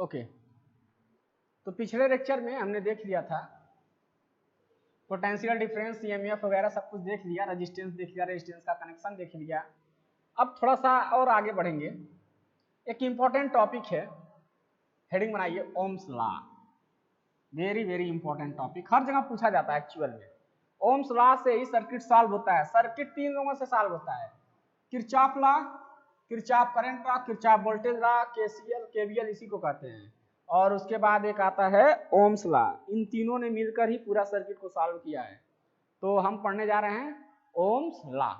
Okay, तो पिछले lecture में हमने देख लिया था पोटेंशियल डिफरेंस, ईएमएफ वगैरह सब कुछ देख लिया, रेजिस्टेंस देख लिया, रेजिस्टेंस का कनेक्शन देख लिया। अब थोड़ा सा और आगे बढ़ेंगे। एक इंपॉर्टेंट टॉपिक है, हेडिंग बनाइए Ohm's law. Very very important topic, हर जगह पूछा जाता है एक्चुअल में। ओम्स लॉ से ही सर्किट सॉल्व होता है। सर्किट तीन लोगों से सॉल्व होता है, Kirchhoff law, Kirchhoff current law, Kirchhoff voltage law, KCL, KVL इसी को कहते हैं। और उसके बाद एक आता है ओम्स लॉ। इन तीनों ने मिलकर ही पूरा सर्किट को सॉल्व किया है। तो हम पढ़ने जा रहे हैं ओम्स लॉ।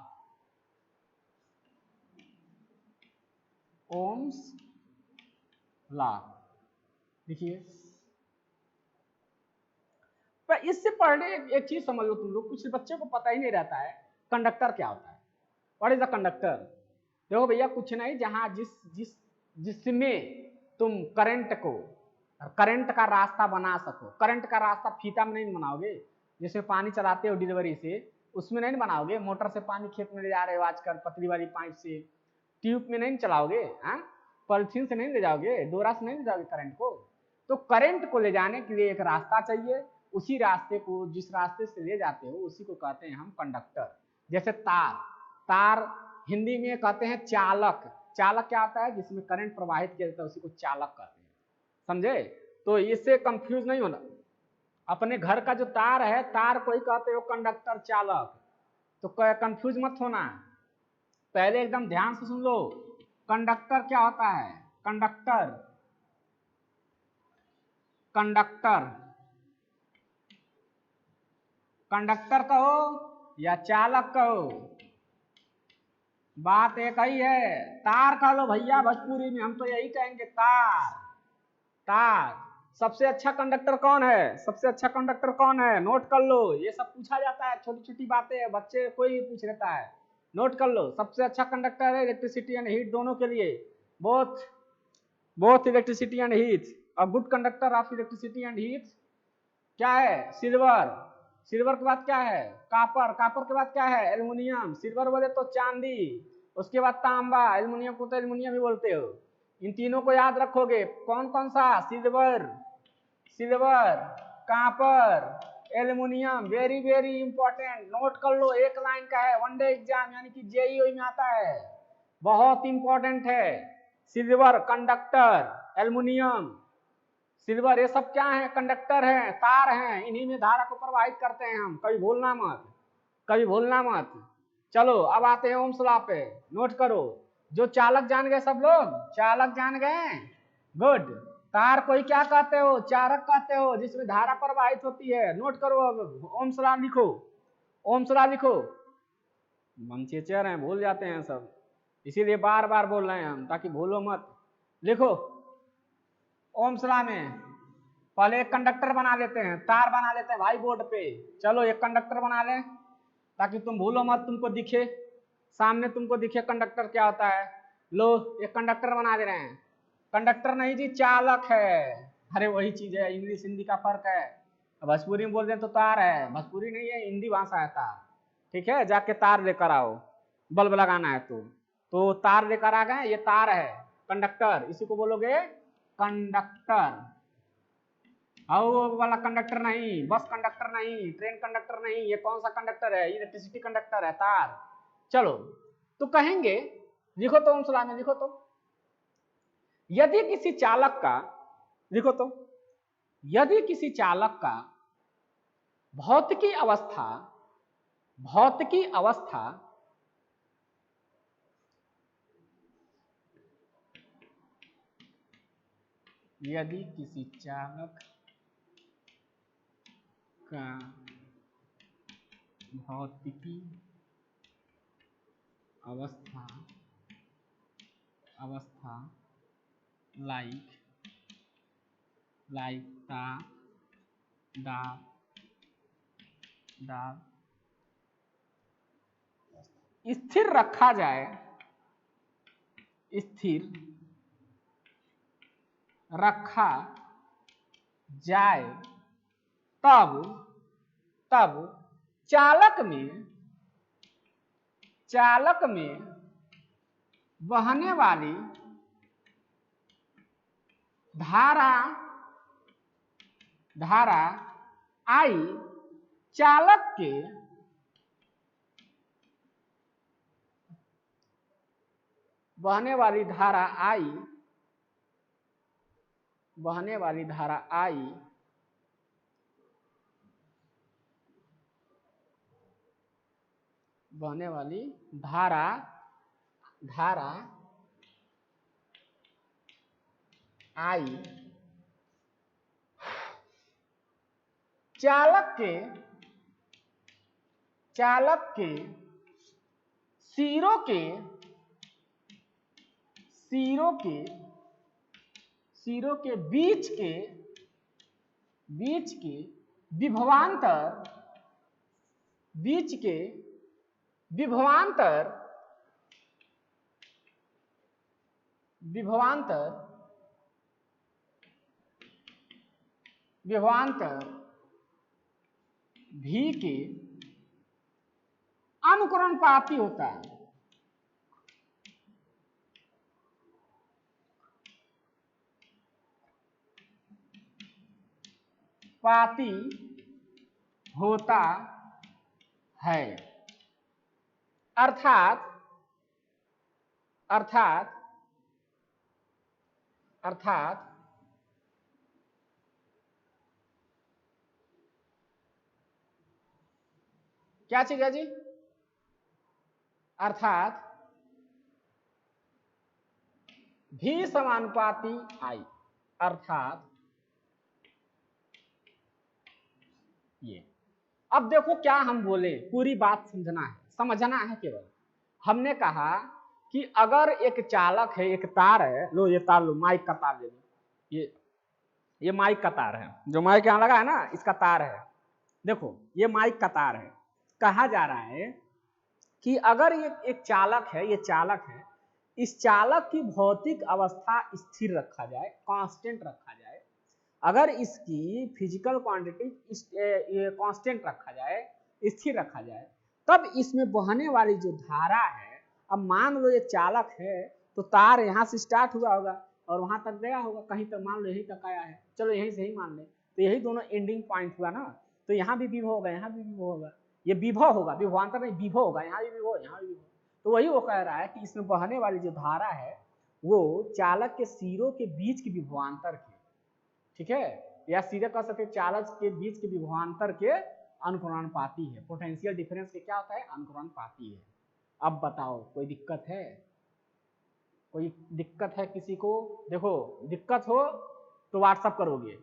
ओम्स लॉ देखिए, पर इससे पहले एक चीज समझ लो तुम लोग, कुछ बच्चे को पता ही नहीं रहता है कंडक्टर क्या होता है। What is the conductor? देखो भैया, कुछ नहीं, जहां जिसमें तुम करंट का रास्ता बना सको। करंट का रास्ता फीता में नहीं बनाओगे, जिसमें पानी चलाते हो डिलीवरी से, उसमें नहीं बनाओगे। मोटर से पानी खेत में ले जा रहे हो आजकल, पतली वाली पाइप से, ट्यूब में नहीं चलाओगे, पॉलिथीन से नहीं ले जाओगे, डोरा से नहीं ले जाओगे करंट को। तो करंट को ले जाने के लिए एक रास्ता चाहिए, उसी रास्ते को, जिस रास्ते से ले जाते हो उसी को कहते हैं हम कंडक्टर। जैसे तार हिंदी में कहते हैं चालक। चालक क्या होता है? जिसमें करंट प्रवाहित किया जाता है उसी को चालक कहते हैं, समझे? तो इससे कंफ्यूज नहीं होना। अपने घर का जो तार है, तार को ही कहते हो कंडक्टर, चालक। तो कंफ्यूज मत होना, पहले एकदम ध्यान से सुन लो। कंडक्टर क्या होता है? कंडक्टर कंडक्टर कहो या चालक कहो, बात एक ही है। तार कह लो भैया, भोजपुरी में हम तो यही कहेंगे, तार। सबसे अच्छा कंडक्टर कौन है? सबसे अच्छा कंडक्टर कौन है? नोट कर लो, ये सब पूछा जाता है, छोटी छोटी बातें बच्चे कोई भी पूछ लेता है, नोट कर लो। सबसे अच्छा कंडक्टर है इलेक्ट्रिसिटी एंड हीट दोनों के लिए, both electricity and heat. A good conductor of electricity and heat क्या है? सिल्वर के बाद क्या है? कापर के बाद क्या है? एल्युमिनियम। सिल्वर बोले तो चांदी, उसके बाद तांबा, एल्युमिनियम को तो एल्युमिनियम ही बोलते हो। इन तीनों को याद रखोगे। कौन कौन सा? Silver, copper, aluminium. Very very important, note कर लो, एक लाइन का है, वनडे एग्जाम यानी कि जेईई में आता है, बहुत इंपॉर्टेंट है। सिल्वर कंडक्टर, एल्युमिनियम, सिल्वर, ये सब क्या है? कंडक्टर है, तार हैं, इन्हीं में धारा को प्रवाहित करते हैं हम, कभी भूलना मत। चलो अब आते हैं ओम्स लॉ पे, नोट करो। जो चालक जान गए सब लोग? चालक जान गए, गुड। तार को ही क्या कहते हो? चालक कहते हो, जिसमें धारा प्रवाहित होती है। नोट करो, अब ओम्स लॉ लिखो, ओम्स लॉ लिखो। मनचेचर हैं, भूल जाते हैं सब, इसीलिए बार बार बोल रहे हैं हम, ताकि भूलो मत। लिखो, ओम्स लॉ में पहले एक कंडक्टर बना लेते हैं, तार बना लेते हैं भाई बोर्ड पे। चलो एक कंडक्टर बना लें ताकि तुम भूलो मत, तुमको दिखे सामने, तुमको दिखे कंडक्टर क्या होता है। लो एक कंडक्टर बना दे रहे हैं। कंडक्टर नहीं जी, चालक है। अरे वही चीज है, इंग्लिश हिंदी का फर्क है। भोजपुरी में बोल दें तो तार है, भोजपुरी नहीं है, हिंदी भाषा है तार। ठीक है, जाके तार लेकर आओ, बल्ब लगाना है तो तार लेकर आ गए, ये तार है कंडक्टर, इसी को बोलोगे कंडक्टर। वाला कंडक्टर नहीं, बस कंडक्टर नहीं, ट्रेन कंडक्टर नहीं, ये कौन सा कंडक्टर है? इलेक्ट्रिसिटी कंडक्टर है, तार। चलो तो कहेंगे, लिखो तो ओम्स लॉ में, लिखो तो, यदि किसी चालक का, लिखो तो, यदि किसी चालक का भौतिकी अवस्था यदि किसी चालक का भौतिकी अवस्था लाइक तार स्थिर रखा जाए, तब चालक में बहने वाली धारा धारा आई चालक के बहने वाली धारा आई बहने वाली धारा आई बहने वाली धारा आई चालक के सिरों के बीच के विभवांतर भी के अनुकरणपाती होता है। पाती होता है अर्थात क्या चीज है जी? अर्थात भी समानुपाती आई, अर्थात ये। अब देखो क्या हम बोले, पूरी बात समझना है केवल। हमने कहा कि अगर एक चालक है, एक तार है, लो ये तार लो, माइक का तार ले लो, ये माइक का तार है, जो माइक यहाँ लगा है ना, इसका तार है। देखो ये माइक का तार है। कहा जा रहा है कि अगर ये एक चालक है, ये चालक है, इस चालक की भौतिक अवस्था स्थिर रखा जाए, कांस्टेंट रखा जाए, अगर इसकी फिजिकल क्वांटिटी कांस्टेंट रखा जाए, स्थिर रखा जाए, तब इसमें बहने वाली जो धारा है, अब मान लो ये चालक है तो तार यहाँ से स्टार्ट हुआ होगा और वहां तक गया होगा, कहीं तक मान लो यहीं तक आया है, चलो यहीं से ही मान ले, तो यही दोनों एंडिंग पॉइंट हुआ ना, तो यहाँ भी विभव होगा, यहाँ भी विभव होगा, ये विभव होगा, विभवांतर नहीं विभव होगा, यहाँ भी विभव, यहाँ भी विभव। तो वही वो कह रहा है कि इसमें बहने वाली जो धारा है वो चालक के सिरों के बीच की विभवांतर की, ठीक है, या सीधे कह सकते चालक के बीच के विभवांतर के अनुकरणपाती है। पोटेंशियल डिफरेंस के क्या होता है? अनुकरणपाती है। अब बताओ कोई दिक्कत है? कोई दिक्कत है किसी को? देखो दिक्कत हो तो व्हाट्सअप करोगे,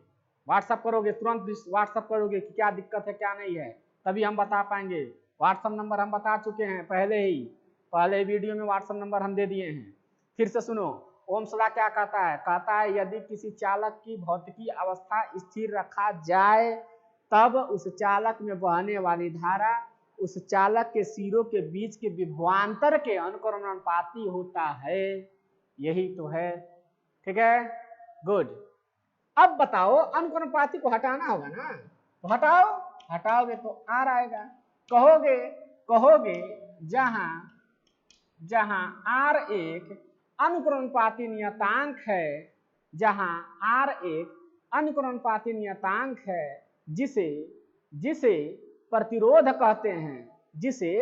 तुरंत व्हाट्सअप करोगे कि क्या दिक्कत है क्या नहीं है, तभी हम बता पाएंगे। व्हाट्सअप नंबर हम बता चुके हैं पहले वीडियो में व्हाट्सअप नंबर हम दे दिए हैं। फिर से सुनो, ओम्स लॉ क्या कहता है? कहता है यदि किसी चालक की भौतिकी अवस्था स्थिर रखा जाए तब उस चालक में बहने वाली धारा उस चालक के सिरों के बीच के विभवांतर के अनुकरणपाती होता है। यही तो है, ठीक है, गुड। अब बताओ अनुकरणपाती को हटाना होगा ना, तो हटाओगे तो आर आएगा। कहोगे जहां आर एक अनुकरणपाती नियतांक है, जहां आर एक अनुकरणपाती नियतांक है जिसे प्रतिरोध कहते हैं, जिसे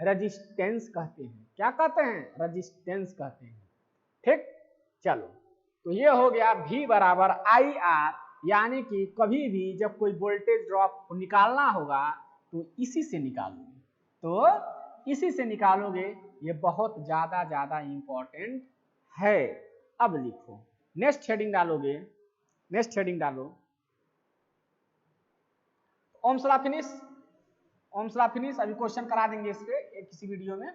रेजिस्टेंस कहते हैं। क्या कहते हैं? रेजिस्टेंस कहते हैं। ठीक, चलो तो ये हो गया V बराबर आई आर, यानी कि कभी भी जब कोई वोल्टेज ड्रॉप निकालना होगा तो इसी से निकालोगे, ये बहुत ज्यादा इंपॉर्टेंट है। अब लिखो, नेक्स्ट हेडिंग डालो, ओम्स लॉ फिनिश। अभी क्वेश्चन करा देंगे इस पे किसी वीडियो में,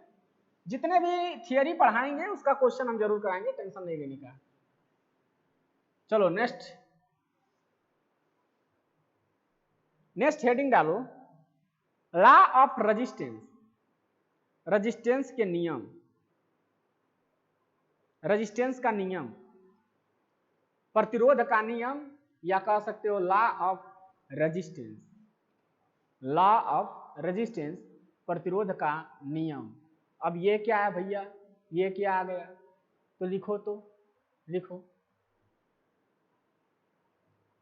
जितने भी थियरी पढ़ाएंगे उसका क्वेश्चन हम जरूर कराएंगे, टेंशन नहीं लेने का। चलो नेक्स्ट हेडिंग डालो, लॉ ऑफ रेजिस्टेंस के नियम, रेजिस्टेंस का नियम, प्रतिरोध का नियम, या कह सकते हो लॉ ऑफ रेजिस्टेंस, प्रतिरोध का नियम। अब ये क्या है भैया? ये क्या आ गया? तो लिखो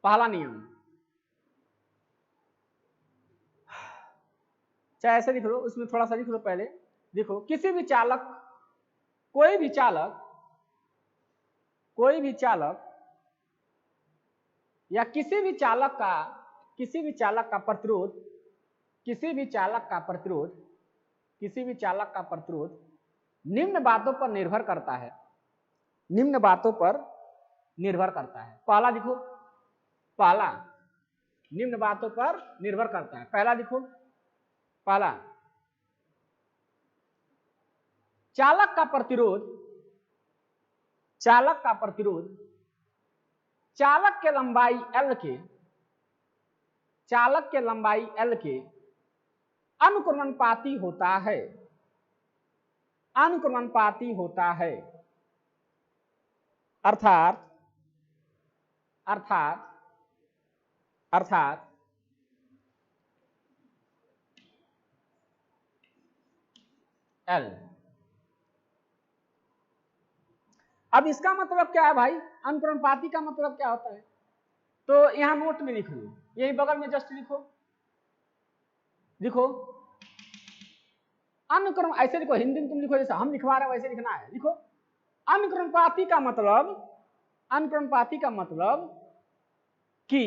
पहला नियम, चाहे ऐसे लिख लो, उसमें थोड़ा सा लिख लो पहले। देखो, किसी भी चालक, कोई भी चालक या किसी भी चालक का प्रतिरोध निम्न बातों पर निर्भर करता है। पहला लिखो, पहला निम्न बातों पर निर्भर करता है। पहला लिखो, पहला चालक का प्रतिरोध चालक के लंबाई L के अनुक्रमणपाती होता है। अर्थात L। अब इसका मतलब क्या है भाई, अनुक्रमणपाती का मतलब क्या होता है? तो यहां नोट में लिख लो, यही बगल में जस्ट लिखो अनुक्रम, ऐसे लिखो, हिंदी में तुम लिखो जैसे हम लिखवा रहे हैं वैसे लिखना है। लिखो अनुक्रमणपाती का मतलब कि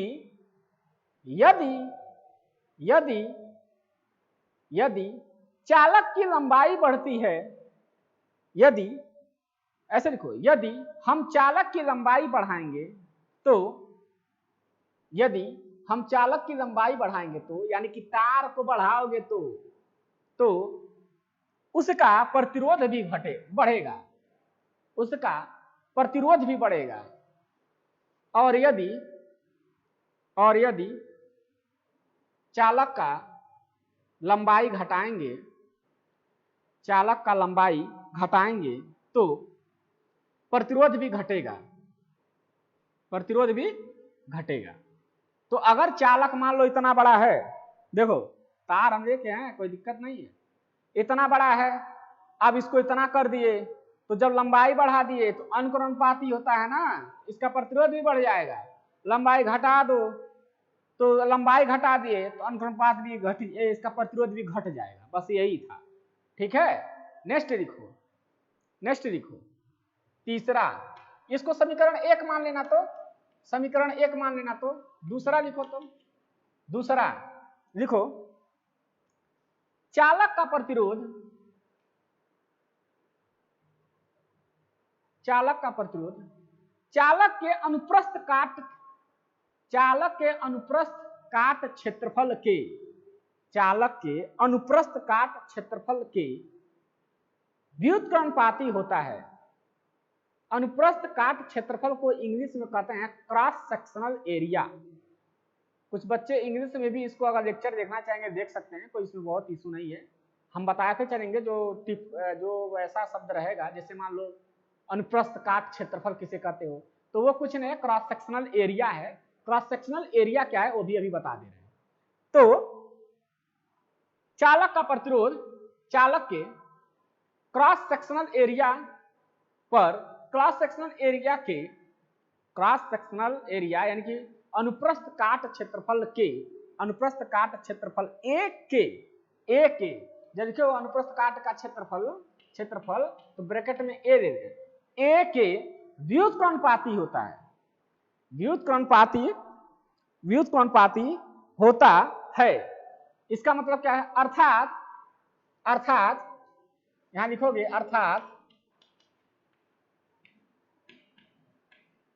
यदि चालक की लंबाई बढ़ती है, ऐसे लिखो, यदि हम चालक की लंबाई बढ़ाएंगे तो यानी कि तार को बढ़ाओगे तो उसका प्रतिरोध भी बढ़ेगा, और यदि चालक का लंबाई घटाएंगे तो प्रतिरोध भी घटेगा। तो अगर चालक मान लो इतना बड़ा है, देखो तार हम लेके हैं, कोई दिक्कत नहीं है, इतना बड़ा है, अब इसको इतना कर दिए तो जब लंबाई बढ़ा दिए तो अनुक्रमणपाती होता है ना, इसका प्रतिरोध भी बढ़ जाएगा। लंबाई घटा दो तो लंबाई घटा दिए तो अनुक्रमणपात भी इसका प्रतिरोध भी घट जाएगा। बस यही था, ठीक है। नेक्स्ट लिखो तीसरा, इसको समीकरण 1 मान लेना तो दूसरा लिखो, तो दूसरा लिखो चालक का प्रतिरोध चालक के अनुप्रस्थ काट क्षेत्रफल के व्युत्क्रमणपाती होता है। अनुप्रस्थ काट क्षेत्रफल को इंग्लिश में कहते हैं क्रॉस सेक्शनल एरिया। कुछ बच्चे इंग्लिश में भी इसको अगर लेक्चर देखना चाहेंगे देख सकते हैं, कोई इसमें बहुत इशू नहीं है। हम बताते चलेंगे जो ऐसा शब्द रहेगा, जैसे मान लो अनुप्रस्थ काट क्षेत्रफल किसे कहते हो, तो वो कुछ नहीं, क्रॉस सेक्शनल एरिया है। क्रॉस सेक्शनल एरिया क्या है वो भी अभी बता दे रहे हैं। तो चालक का प्रतिरोध चालक के क्रॉस सेक्शनल एरिया यानी कि अनुप्रस्थ काट क्षेत्रफल ए के जब देखो अनुप्रस्थ काट का क्षेत्रफल तो ब्रैकेट में ए ले लें, ए के व्युत्क्रमणपाती होता है, व्युत्क्रमणपाती होता है। इसका मतलब क्या है? अर्थात यहां लिखोगे अर्थात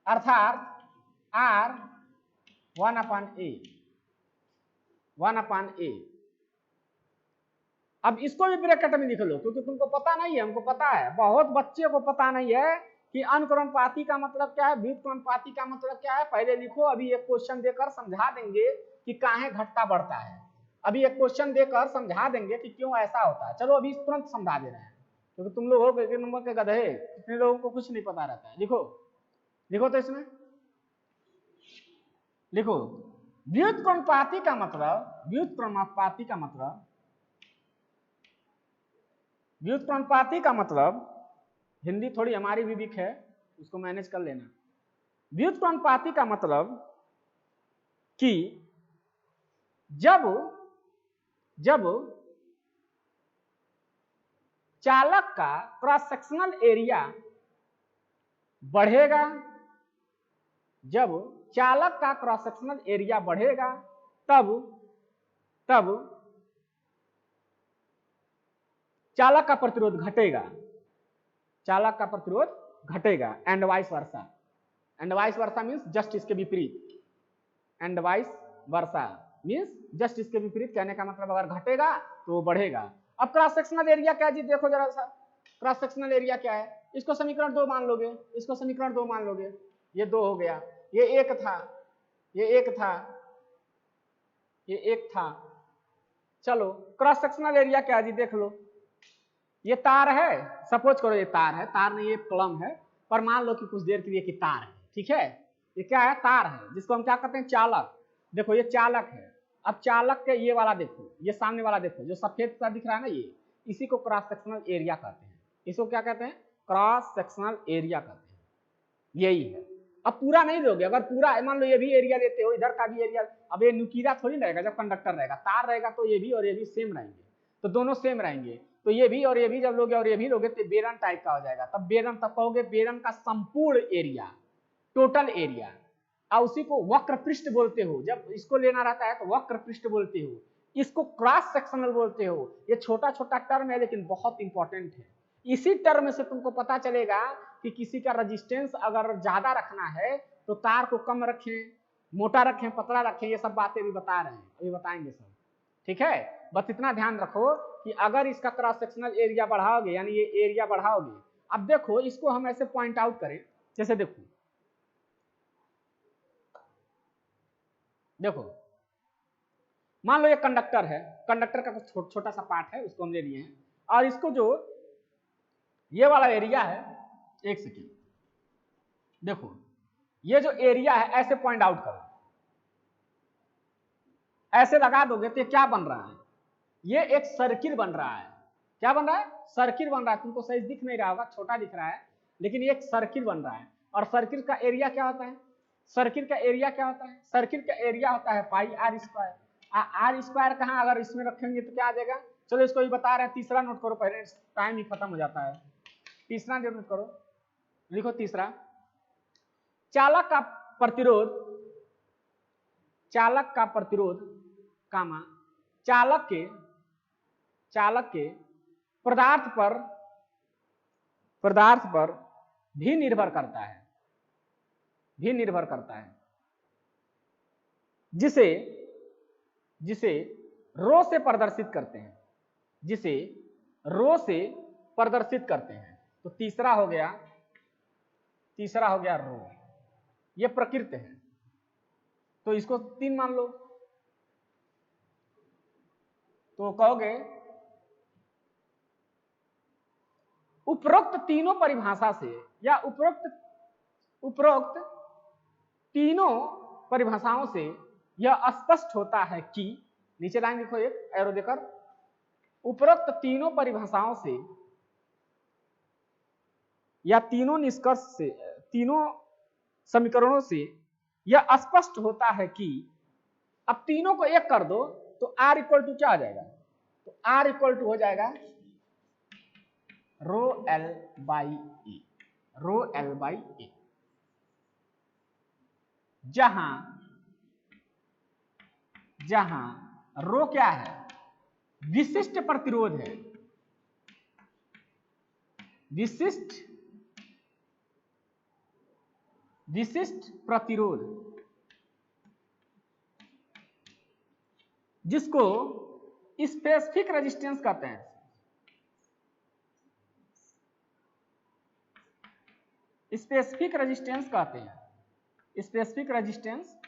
R 1/A। अब इसको भी ब्रैकेट में लिख लो, क्योंकि तुमको पता नहीं है, हमको पता है, बहुत बच्चे को पता नहीं है कि अनुक्रमणपाती का मतलब क्या है, व्युत्क्रमणपाती का मतलब क्या है। पहले लिखो, अभी एक क्वेश्चन देकर समझा देंगे कि काहे घटता बढ़ता है। अभी एक क्वेश्चन देकर समझा देंगे कि क्यों ऐसा होता है। चलो अभी तुरंत समझा दे रहे हैं, क्योंकि तुम लोग हो एक नंबर के गधे, कितने लोगों को कुछ नहीं पता रहता है। लिखो तो इसमें लिखो व्युत्क्रमणपाती का मतलब हिंदी थोड़ी हमारी भी वीक है, उसको मैनेज कर लेना। व्युत्क्रमणपाती का मतलब कि जब जब चालक का क्रॉस सेक्शनल एरिया बढ़ेगा, जब चालक का क्रॉस सेक्शनल एरिया बढ़ेगा तब चालक का प्रतिरोध घटेगा, चालक का प्रतिरोध घटेगा। And vice versa, and vice versa means just इसके विपरीत, and vice versa means just इसके विपरीत। कहने का मतलब अगर घटेगा तो वो बढ़ेगा। अब क्रॉस सेक्शनल एरिया क्या जी, देखो जरा सा, क्रॉस सेक्शनल एरिया क्या है, इसको समीकरण 2 मान लोगे, इसको समीकरण 2 मान लोगे, ये 2 हो गया, ये 1 था, ये 1 था, ये 1 था। चलो क्रॉस सेक्शनल एरिया क्या जी, देख लो, ये तार है, सपोज करो ये तार है, तार नहीं ये कलम है, पर मान लो कि कुछ देर के लिए कि तार है, ठीक है, ये क्या है, तार है, जिसको हम क्या कहते हैं, चालक। देखो ये चालक है। अब चालक के ये वाला देखो, ये सामने वाला देखो, जो सफेद सा दिख रहा है ना, ये इसी को क्रॉस सेक्शनल एरिया कहते हैं। इसको क्या कहते हैं, क्रॉस सेक्शनल एरिया कहते हैं, यही है। अब पूरा नहीं दोगे, अगर पूरा मान लो ये भी एरिया देते हो, इधर का भी एरिया, अब ये नुकीला थोड़ी रहेगा, जब कंडक्टर रहेगा, तार रहेगा तो ये भी और ये भी सेम रहेंगे, तो दोनों सेम रहेंगे, तो ये भी और ये भी जब लोगे और ये भी लोगे तो बेलन टाइप का हो जाएगा। तब बेलन, तब कहोगे बेलन का संपूर्ण एरिया, टोटल एरिया, और उसी को वक्र पृष्ठ बोलते हो। जब इसको लेना रहता है तो वक्र पृष्ठ बोलते हो, इसको क्रॉस सेक्शनल बोलते हो। ये छोटा छोटा टर्म है लेकिन बहुत इंपॉर्टेंट है। इसी टर्म से तुमको पता चलेगा कि किसी का रेजिस्टेंस अगर ज्यादा रखना है तो तार को कम रखें, मोटा रखें, पतला रखें, ये सब बातें भी बता रहे हैं, अभी बताएंगे सब, ठीक है। बस इतना ध्यान रखो कि अगर इसका क्रॉस सेक्शनल एरिया बढ़ाओगे, यानी ये एरिया बढ़ाओगे। अब देखो इसको हम ऐसे पॉइंट आउट करें, जैसे देखो देखो मान लो ये कंडक्टर है, कंडक्टर का कुछ छोटा सा पार्ट है, उसको हम ले लिए हैं, और इसको जो ये वाला एरिया है, एक सेकेंड, देखो ये जो एरिया है ऐसे पॉइंट आउट करो, ऐसे लगा दोगे तो क्या बन रहा है, ये एक सर्किल बन रहा है। क्या बन रहा है, सर्किल बन रहा है। तुमको सही दिख नहीं रहा होगा, छोटा दिख रहा है, लेकिन ये एक सर्किल बन रहा है। और सर्किल का एरिया क्या होता है, सर्किल का एरिया क्या होता है, सर्किल का एरिया होता है पाई आर स्क्वायर। आर स्क्वायर कहाँ, अगर इसमें रखेंगे तो क्या आ जाएगा, चलो इसको भी बता रहे हैं, तीसरा नोट करो, पहले टाइम ही खत्म हो जाता है। तीसरा नोट करो, लिखो तीसरा, चालक का प्रतिरोध, चालक का प्रतिरोध कामा चालक के पदार्थ पर भी निर्भर करता है, भी निर्भर करता है, जिसे रो से प्रदर्शित करते हैं, जिसे रो से प्रदर्शित करते हैं। तो तीसरा हो गया रो, ये प्रकृति है, तो इसको 3 मान लो। तो कहोगे उपरोक्त तीनों परिभाषा से, या उपरोक्त तीनों परिभाषाओं से यह स्पष्ट होता है कि, नीचे लाइन लिखो एक एरो देकर, उपरोक्त तीनों परिभाषाओं से या तीनों निष्कर्ष से, तीनों समीकरणों से यह स्पष्ट होता है कि, अब तीनों को एक कर दो तो R इक्वल टू क्या आ जाएगा, तो R इक्वल टू हो जाएगा rho L by A, rho L by A, जहां रो क्या है, विशिष्ट प्रतिरोध है, विशिष्ट प्रतिरोध, जिसको स्पेसिफिक रेजिस्टेंस कहते हैं, स्पेसिफिक रेजिस्टेंस कहते हैं, स्पेसिफिक रेजिस्टेंस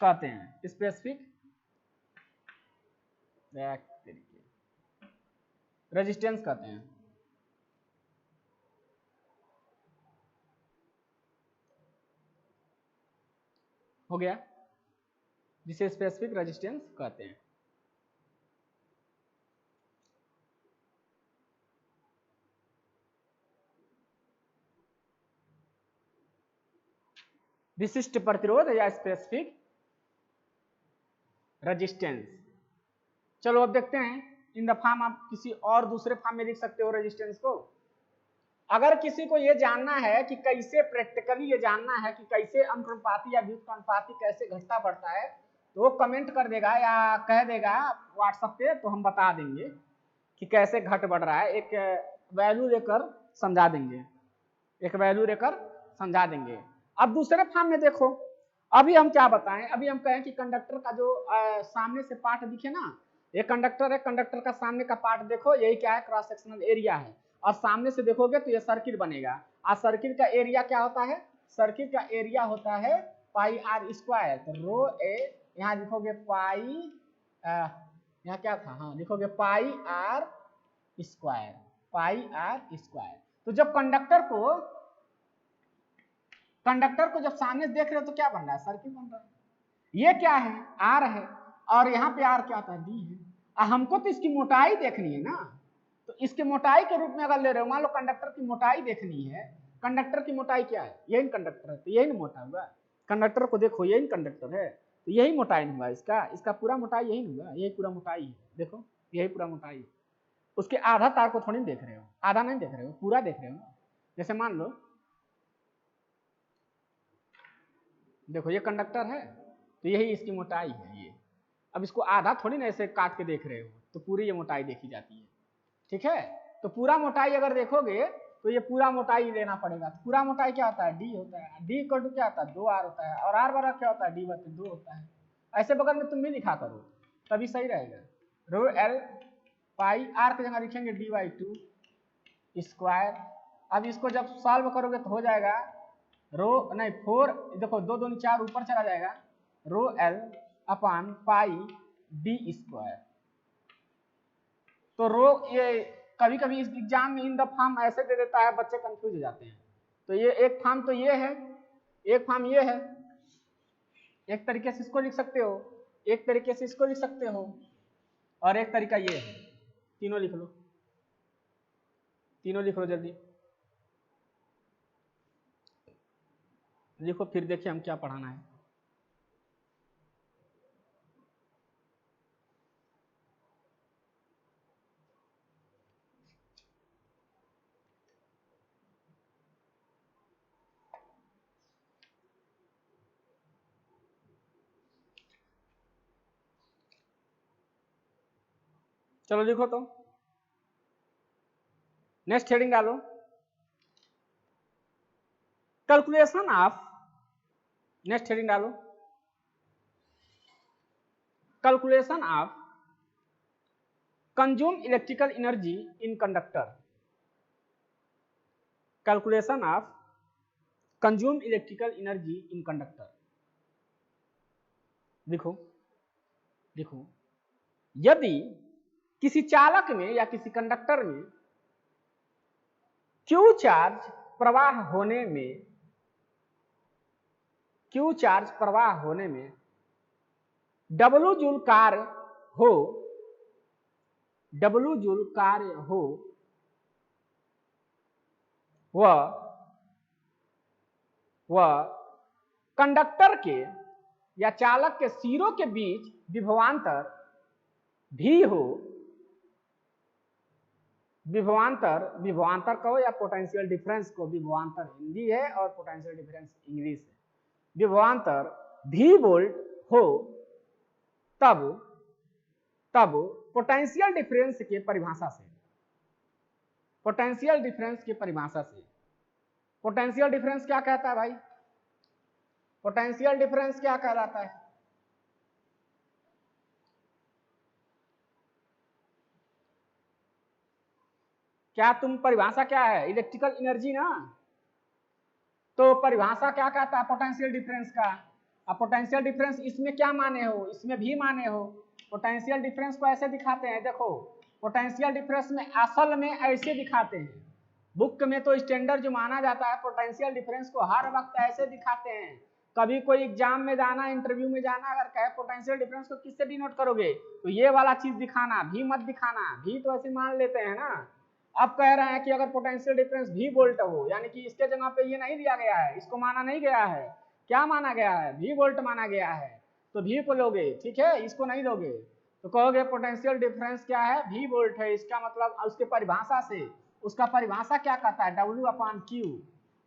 कहते हैं, स्पेसिफिक रेजिस्टेंस कहते हैं। हो गया, जिसे स्पेसिफिक रेजिस्टेंस कहते हैं। विशिष्ट प्रतिरोध या स्पेसिफिक रेजिस्टेंस। चलो अब देखते हैं इन द फॉर्म, आप किसी और दूसरे फॉर्म में लिख सकते हो रेजिस्टेंस को। अगर किसी को ये जानना है कि कैसे प्रैक्टिकली ये जानना है कि कैसे अनुपाती या व्युत्क्रमानुपाती कैसे घटता बढ़ता है, तो वो कमेंट कर देगा या कह देगा व्हाट्सएप पे, तो हम बता देंगे कि कैसे घट बढ़ रहा है। एक वैल्यू लेकर समझा देंगे, एक वैल्यू लेकर समझा देंगे। अब दूसरे फॉर्म में देखो, अभी हम क्या बताएं, अभी हम कहें कि कंडक्टर का जो सामने से पार्ट दिखे ना, ये कंडक्टर है, कंडक्टर का सामने का पार्ट देखो, यही क्या है, क्रॉस सेक्शनल एरिया है। और सामने से देखोगे तो ये सर्किल बनेगा। और सर्किल का एरिया क्या होता है, सर्किल का एरिया होता है पाई आर स्क्वायर। तो रो ए, यहाँ लिखोगे पाई, यहाँ क्या था, हाँ लिखोगे pi R square, pi R square. तो जब कंडक्टर को जब सामने से देख रहे हो तो क्या बन रहा है, सर्किल बन रहा है। ये क्या है, आर है, और यहाँ पे आर क्या होता है, डी है। हमको तो इसकी मोटाई देखनी है ना, तो इसके मोटाई के रूप में अगर ले रहे हो, मान लो कंडक्टर की मोटाई देखनी है, कंडक्टर की मोटाई क्या है, यही कंडक्टर है, तो यही ना मोटा हुआ कंडक्टर को, देखो यही कंडक्टर है, तो यही मोटाई हुआ इसका पूरा मोटाई यही हुआ, यही पूरा मोटाई है, देखो यही पूरा मोटाई है। उसके आधा तार को थोड़ी देख रहे हो, आधा नहीं देख रहे हो, पूरा देख रहे हो। जैसे मान लो देखो ये कंडक्टर है, तो यही इसकी मोटाई है ये। अब इसको आधा थोड़ी ना ऐसे काट के देख रहे हो, तो पूरी ये मोटाई देखी जाती है, ठीक है। तो पूरा मोटाई अगर देखोगे तो ये पूरा मोटाई लेना पड़ेगा। तो पूरा मोटाई क्या होता है, डी होता है। डी इक्वल टू क्या होता है, 2r होता है, और r बराबर क्या होता है, डी बटे 2 होता है। ऐसे बगल में तुम भी लिखा करो, तभी सही रहेगा। रो एल पाई आर की जगह लिखेंगे डी बाई 2 स्क्वायर। अब इसको जब सॉल्व करोगे तो हो जाएगा रो नहीं 4, देखो 2 2 4 ऊपर चला जाएगा, रो एल अपान पाई डी स्क्वायर। तो रो, ये कभी कभी इस एग्जाम में इन द फॉर्म ऐसे दे देता है, बच्चे कंफ्यूज हो जाते हैं। तो ये एक फॉर्म तो ये है, एक फॉर्म ये है, एक तरीके से इसको लिख सकते हो, एक तरीके से इसको लिख सकते हो, और एक तरीका ये है। तीनों लिख लो, तीनों लिख लो जल्दी लिखो, फिर देखिए हम क्या पढ़ाना है। चलो लिखो, तो नेक्स्ट हेडिंग डालो, कैलकुलेशन ऑफ, नेक्स्ट हेडिंग डालो, calculation of consume electrical energy in conductor. Calculation of consume electrical energy in conductor. देखो देखो, यदि किसी चालक में या किसी कंडक्टर में क्यू चार्ज प्रवाह होने में, क्यू चार्ज प्रवाह होने में W जूल कार्य हो, W जूल कार्य हो, वह कंडक्टर के या चालक के सिरों के बीच विभवांतर भी हो, विभवांतर कहो या पोटेंशियल डिफरेंस को, विभवांतर हिंदी है और पोटेंशियल डिफरेंस इंग्लिश है, विभवांतर भी वोल्ट हो, तब पोटेंशियल डिफरेंस के परिभाषा से, पोटेंशियल डिफरेंस की परिभाषा से, पोटेंशियल डिफरेंस क्या कहता है भाई, पोटेंशियल डिफरेंस क्या कहलाता है, क्या तुम, परिभाषा क्या है, इलेक्ट्रिकल एनर्जी ना, तो परिभाषा क्या कहता है पोटेंशियल डिफरेंस का। अब पोटेंशियल डिफरेंस इसमें क्या माने हो, इसमें भी माने हो। पोटेंशियल डिफरेंस को ऐसे दिखाते हैं, देखो पोटेंशियल डिफरेंस में असल में ऐसे दिखाते हैं, बुक में तो स्टैंडर्ड जो माना जाता है पोटेंशियल डिफरेंस को हर वक्त ऐसे दिखाते हैं। कभी कोई एग्जाम में जाना, इंटरव्यू में जाना, अगर कहे पोटेंशियल डिफरेंस को किससे डिनोट करोगे, तो ये वाला चीज दिखाना, भी मत दिखाना, भी तो ऐसे मान लेते हैं ना। अब कह रहे हैं कि अगर पोटेंशियल डिफरेंस भी वोल्ट हो, यानी कि इसके जगह पे ये नहीं दिया गया है, इसको माना नहीं गया है, क्या माना गया है, भी वोल्ट माना गया है, तो भी को लोगे, ठीक है, इसको नहीं लोगे तो कहोगे पोटेंशियल डिफरेंस क्या है, भी वोल्ट है, इसका मतलब उसके परिभाषा से, उसका परिभाषा क्या कहता है, W/Q।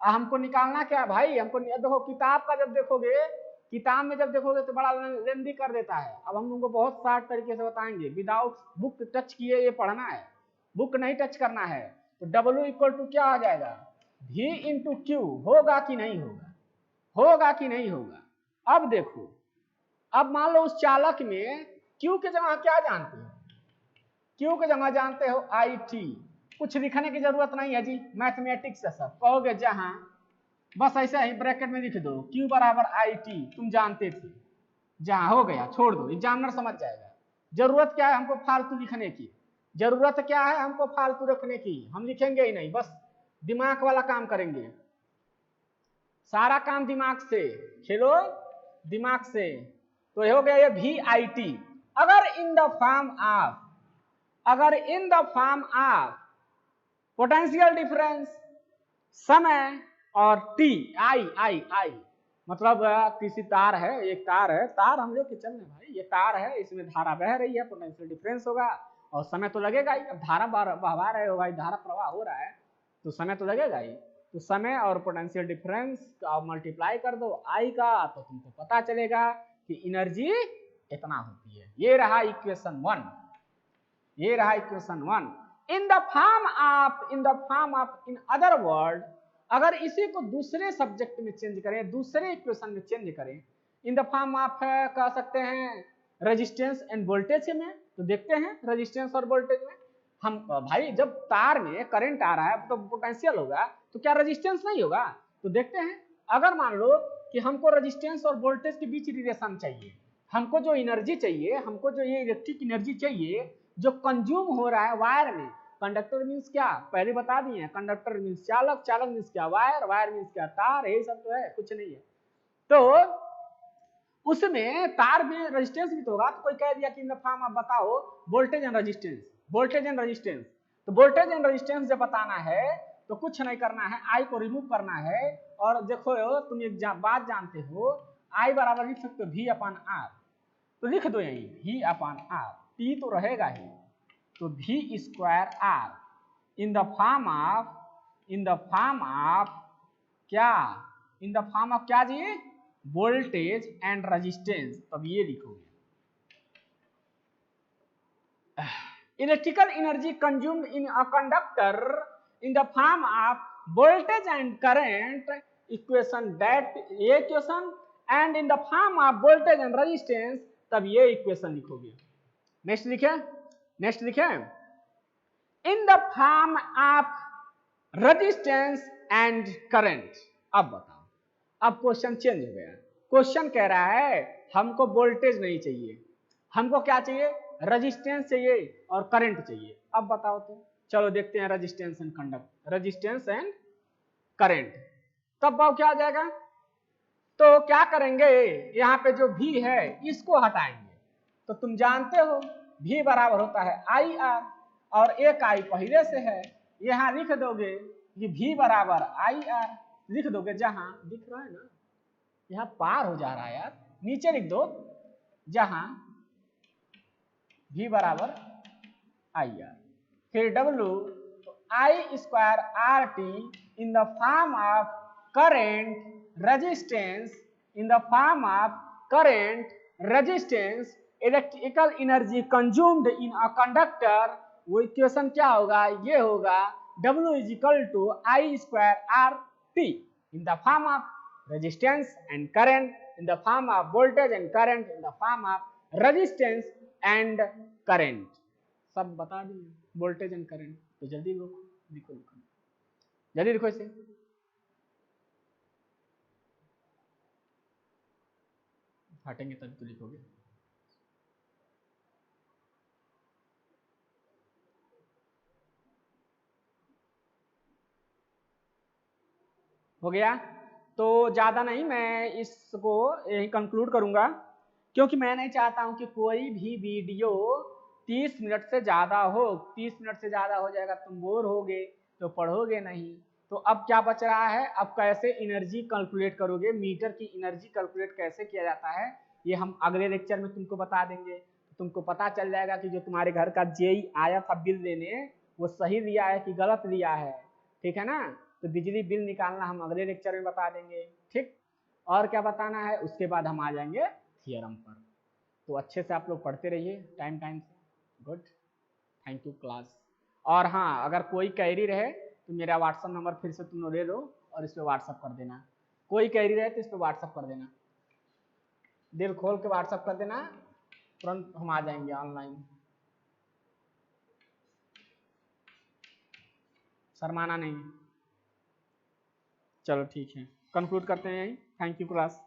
हमको निकालना क्या है भाई, हमको देखो किताब का जब देखोगे, किताब में जब देखोगे तो बड़ा लेंदी कर देता है। अब हम तुमको बहुत शार्ट तरीके से बताएंगे, विदाउट बुक टच किए ये पढ़ना है, बुक नहीं टच करना है। तो W = क्या आ जाएगा, V × Q। होगा कि नहीं होगा, होगा कि नहीं होगा। अब देखो, अब मान लो उस चालक में Q के जगह क्या जानते हो, Q के जगह जानते हो IT। कुछ लिखने की जरूरत नहीं है जी, मैथमेटिक्स है सब। कहोगे जहां, बस ऐसे ही ब्रैकेट में लिख दो Q = IT, तुम जानते थे, जहां हो गया, छोड़ दो, एग्जामिनर समझ जाएगा। जरूरत क्या है हमको फालतू लिखने की, जरूरत क्या है हमको फालतू रखने की, हम लिखेंगे ही नहीं, बस दिमाग वाला काम करेंगे, सारा काम दिमाग से, खेलो दिमाग से। तो ये हो गया ये VIT। अगर इन द फॉर्म ऑफ, अगर इन the form of potential difference, समय और T, I मतलब किसी तार है, एक तार है, तार हम लोग के चल रहे भाई, ये तार है, इसमें धारा बह रही है, पोटेंशियल डिफरेंस होगा और समय तो लगेगा ही। अब धारा बहवा रहे हो भाई, धारा प्रवाह हो रहा है तो समय तो लगेगा ही। तो समय और पोटेंशियल डिफरेंस का मल्टीप्लाई कर दो I का, तो तुमको पता चलेगा कि एनर्जी इतना होती है। ये रहा इक्वेशन 1, ये रहा equation 1। In the form of in other word, अगर इसी को दूसरे सब्जेक्ट में चेंज करें, दूसरे इक्वेशन में चेंज करें, इन द फॉर्म ऑफ कह सकते हैं रेजिस्टेंस एंड वोल्टेज में, तो देखते हैं रेजिस्टेंस और वोल्टेज में हम भाई, जब तार में करंट आ रहा है तो पोटेंशियल होगा, तो क्या रेजिस्टेंस नहीं होगा। तो देखते हैं, अगर मान लो कि हमको रेजिस्टेंस और वोल्टेज के बीच रिलेशन चाहिए, हमको जो एनर्जी चाहिए, हमको जो ये इलेक्ट्रिक एनर्जी चाहिए जो कंज्यूम हो रहा है वायर में, कंडक्टर मीन्स क्या पहले बता दिए, कंडक्टर मीन्स चालक, चालक मीन्स क्या वायर, वायर मीन्स क्या तार, यही सब तो है, कुछ नहीं है। तो उसमें तार में रेजिस्टेंस भी तो होगा, तो कोई कह दिया कि इन द फॉर्म आप बताओ voltage and resistance, voltage and resistance. तो वोल्टेज एंड रेजिस्टेंस जब बताना है तो कुछ नहीं करना है, I को रिमूव करना है। और देखो तुम एक बात जानते हो, I बराबर लिख सकते हो V/R, तो लिख दो यही V/R, T तो रहेगा ही, तो V² in the form of, in the form of क्या, इन द फॉर्म ऑफ क्या जी, वोल्टेज एंड रेजिस्टेंस। तब ये लिखोगे electrical energy consumed in a conductor in the form of voltage and current, equation that, ये equation, and in the form of voltage and resistance, तब ये equation लिखोगे। Next लिखे, next लिखे, in the form of resistance and current. अब बताओ, अब question change हो गया, क्वेश्चन कह रहा है हमको वोल्टेज नहीं चाहिए, हमको क्या चाहिए, रेजिस्टेंस चाहिए और करंट चाहिए। अब बताओ तो, चलो देखते हैं resistance and conduct, resistance and current. तब भाव क्या आ जाएगा, तो क्या करेंगे, यहाँ पे जो V है इसको हटाएंगे, तो तुम जानते हो V बराबर होता है IR, और एक I पहले से है, यहाँ लिख दोगे कि V बराबर IR, लिख दोगे, जहां दिख रहा है ना, यहाँ पार हो जा रहा है यार, नीचे लिख दो, जहां V बराबर IR, फिर W, तो I²RT in the form of current resistance, in the form of current resistance electrical energy consumed in a conductor. वो इक्वेशन क्या होगा, ये होगा W = I²RT in the form of resistance and current, in the form of voltage and current, in the form of resistance and current। सब बता दिए, voltage and current. तो जल्दी लिखो, लिखो लिखो, जल्दी लिखो इसे। हटेंगे तभी तो लिखोगे। हो गया, तो ज्यादा नहीं, मैं इसको यही कंक्लूड करूंगा, क्योंकि मैं नहीं चाहता हूं कि कोई भी वीडियो 30 मिनट से ज्यादा हो। 30 मिनट से ज्यादा हो जाएगा तुम बोर होगे तो पढ़ोगे नहीं, तो अब क्या बच रहा है, अब कैसे एनर्जी कैलकुलेट करोगे, मीटर की एनर्जी कैलकुलेट कैसे किया जाता है ये हम अगले लेक्चर में तुमको बता देंगे। तुमको पता चल जाएगा कि जो तुम्हारे घर का जेई आया था बिल देने वो सही लिया है कि गलत लिया है, ठीक है ना। तो बिजली बिल निकालना हम अगले लेक्चर में बता देंगे, ठीक। और क्या बताना है उसके बाद हम आ जाएंगे थियरम पर। तो अच्छे से आप लोग पढ़ते रहिए टाइम टाइम से। Good, thank you class. और हाँ, अगर कोई क्वेरी रहे तो मेरा व्हाट्सअप नंबर फिर से तुम ले लो और इस पर व्हाट्सअप कर देना। कोई क्वेरी रहे तो इस पर व्हाट्सअप कर देना, दिल खोल के व्हाट्सअप कर देना, तुरंत हम आ जाएंगे ऑनलाइन। शर्माना नहीं। चलो ठीक है, कंक्लूड करते हैं यहीं। Thank you class.